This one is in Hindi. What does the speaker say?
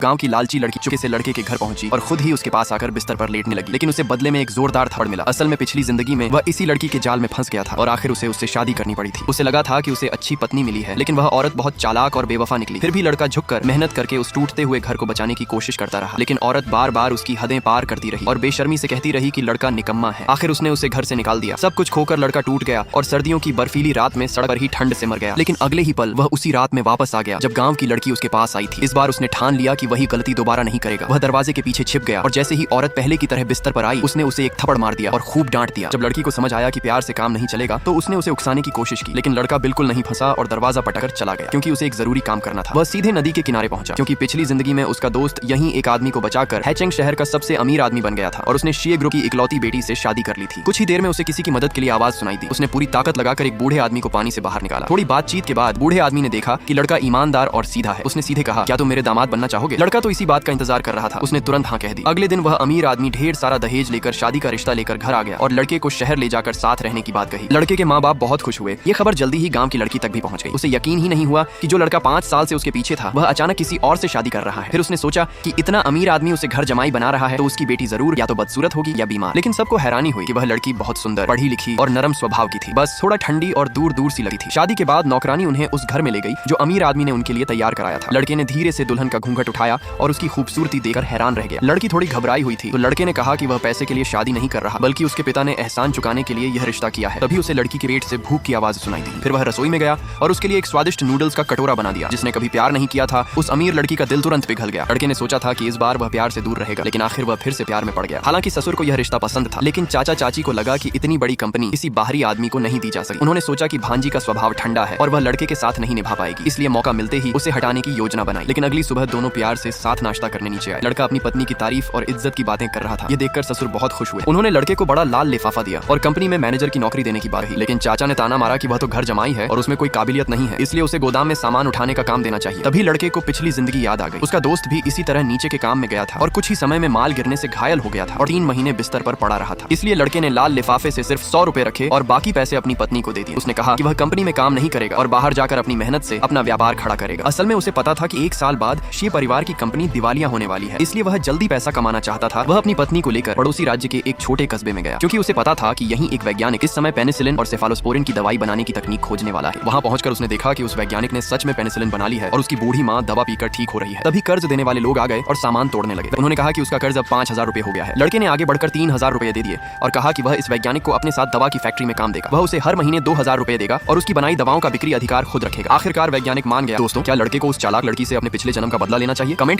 गांव की लालची लड़की चुपके से लड़के के घर पहुंची और खुद ही उसके पास आकर बिस्तर पर लेटने लगी, लेकिन उसे बदले में एक जोरदार थप्पड़ मिला। असल में पिछली जिंदगी में वह इसी लड़की के जाल में फंस गया था और आखिर उसे उससे शादी करनी पड़ी थी। उसे लगा था कि उसे अच्छी पत्नी मिली है, लेकिन वह औरत बहुत चालाक और बेवफा निकली। फिर भी लड़का झुककर मेहनत करके उस टूटते हुए घर को बचाने की कोशिश करता रहा, लेकिन औरत बार बार उसकी हदें पार करती रही और बेशर्मी से कहती रही कि लड़का निकम्मा है। आखिर उसने उसे घर से निकाल दिया। सब कुछ खोकर लड़का टूट गया और सर्दियों की बर्फीली रात में सड़क पर ही ठंड से मर गया। लेकिन अगले ही पल वह उसी रात में वापस आ गया जब गांव की लड़की उसके पास आई थी। इस बार उसने ठान लिया कि वही गलती दोबारा नहीं करेगा। वह दरवाजे के पीछे छिप गया और जैसे ही औरत पहले की तरह बिस्तर पर आई, उसने उसे एक थप्पड़ मार दिया और खूब डांट दिया। जब लड़की को समझ आया कि प्यार से काम नहीं चलेगा तो उसने उसे उकसाने की कोशिश की, लेकिन लड़का बिल्कुल नहीं फंसा और दरवाजा पटकर चला गया क्योंकि उसे एक जरूरी काम करना था। वह सीधे नदी के किनारे पहुंचा क्योंकि पिछली जिंदगी में उसका दोस्त यहीं एक आदमी को बचाकर हैचेंग शहर का सबसे अमीर आदमी बन गया था और उसने शी ग्रुप की इकलौती बेटी से शादी कर ली थी। कुछ ही देर में उसे किसी की मदद के लिए आवाज सुनाई दी। उसने पूरी ताकत लगाकर एक बूढ़े आदमी को पानी से बाहर निकाला। थोड़ी बातचीत के बाद बूढ़े आदमी ने देखा कि लड़का ईमानदार और सीधा है। उसने सीधे कहा, क्या तुम मेरे दामाद बनना चाहोगे? लड़का तो इसी बात का इंतजार कर रहा था। उसने तुरंत हाँ कह दी। अगले दिन वह अमीर आदमी ढेर सारा दहेज लेकर शादी का रिश्ता लेकर घर आ गया और लड़के को शहर ले जाकर साथ रहने की बात कही। लड़के के माँ बाप बहुत खुश हुए। ये खबर जल्दी ही गांव की लड़की तक भी पहुंच गई। उसे यकीन ही नहीं हुआ कि जो लड़का 5 साल से उसके पीछे था वह अचानक किसी और से शादी कर रहा है। फिर उसने सोचा कि इतना अमीर आदमी उसे घर जमाई बना रहा है तो उसकी बेटी जरूर या तो बदसूरत होगी या बीमार। लेकिन सबको हैरानी हुई कि वह लड़की बहुत सुंदर, पढ़ी लिखी और नरम स्वभाव की थी, बस थोड़ा ठंडी और दूर दूर सी लगी थी। शादी के बाद नौकरानी उन्हें उस घर में ले गई जो अमीर आदमी ने उनके लिए तैयार कराया था। लड़के ने धीरे से दुल्हन का घूंघट उठाया और उसकी खूबसूरती देखकर हैरान रह गया। लड़की थोड़ी घबराई हुई थी तो लड़के ने कहा कि वह पैसे के लिए शादी नहीं कर रहा, बल्कि उसके पिता ने एहसान चुकाने के लिए यह रिश्ता किया है। तभी उसे लड़की के पेट से भूख की आवाज सुनाई दी। फिर वह रसोई में गया और उसके लिए एक स्वादिष्ट नूडल्स का कटोरा बना दिया। जिसने कभी प्यार नहीं किया था उस अमीर लड़की का दिल तुरंत पिघल गया। लड़के ने सोचा था कि इस बार वह प्यार से दूर रहेगा, लेकिन आखिर वह फिर से प्यार में पड़ गया। हालांकि ससुर को यह रिश्ता पसंद था, लेकिन चाचा चाची को लगा कि इतनी बड़ी कंपनी किसी बाहरी आदमी को नहीं दी जा सकती। उन्होंने सोचा कि भांजी का स्वभाव ठंडा है और वह लड़के के साथ नहीं निभा पाएगी, इसलिए मौका मिलते ही उसे हटाने की योजना बनाई। लेकिन अगली सुबह दोनों प्यार से साथ नाश्ता करने नीचे आए। लड़का अपनी पत्नी की तारीफ और इज्जत की बातें कर रहा था। ये देखकर ससुर बहुत खुश हुए। उन्होंने लड़के को बड़ा लाल लिफाफा दिया और कंपनी में मैनेजर की नौकरी देने की बात कही। लेकिन चाचा ने ताना मारा कि वह तो घर जमाई है और उसमें कोई काबिलियत नहीं है, इसलिए उसे गोदाम में सामान उठाने का काम देना चाहिए। तभी लड़के को पिछली जिंदगी याद आ गई। उसका दोस्त भी इसी तरह नीचे के काम में गया था और कुछ ही समय में माल गिरने से घायल हो गया था और 3 महीने बिस्तर पर पड़ा रहा था। इसलिए लड़के ने लाल लिफाफे से सिर्फ 100 रुपए रखे और बाकी पैसे अपनी पत्नी को दे दिए। उसने कहा कि वह कंपनी में काम नहीं करेगा और बाहर जाकर अपनी मेहनत से अपना व्यापार खड़ा करेगा। असल में उसे पता था कि 1 साल बाद शी परिवार की कंपनी दिवालिया होने वाली है, इसलिए वह जल्दी पैसा कमाना चाहता था। वह अपनी पत्नी को लेकर पड़ोसी राज्य के एक छोटे कस्बे में गया क्योंकि उसे पता था कि यहीं एक वैज्ञानिक इस समय पेनिसिलिन और सेफालोस्पोरिन की दवाई बनाने की तकनीक खोजने वाला है। वहां पहुंचकर उसने देखा कि उस वैज्ञानिक ने सच में पेनिसिलिन बना ली है और उसकी बूढ़ी माँ दवा पीकर ठीक हो रही है। तभी कर्ज देने वाले लोग आ गए और सामान तोड़ने लगे। उन्होंने कहा कि उसका कर्ज अब 5000 रुपए हो गया है। लड़के ने आगे बढ़कर 3000 रुपए दे दिए और कहा कि वह इस वैज्ञानिक को अपने साथ दवा की फैक्ट्री में काम देगा। वह उसे हर महीने 2000 रुपए देगा और उसकी बनाई दवाओं का बिक्री अधिकार खुद रखेगा। आखिरकार वैज्ञानिक मान गया। दोस्तों, क्या लड़के को उस चालाक लड़की से अपने पिछले जन्म का बदला लेना चाहिए? कमेंट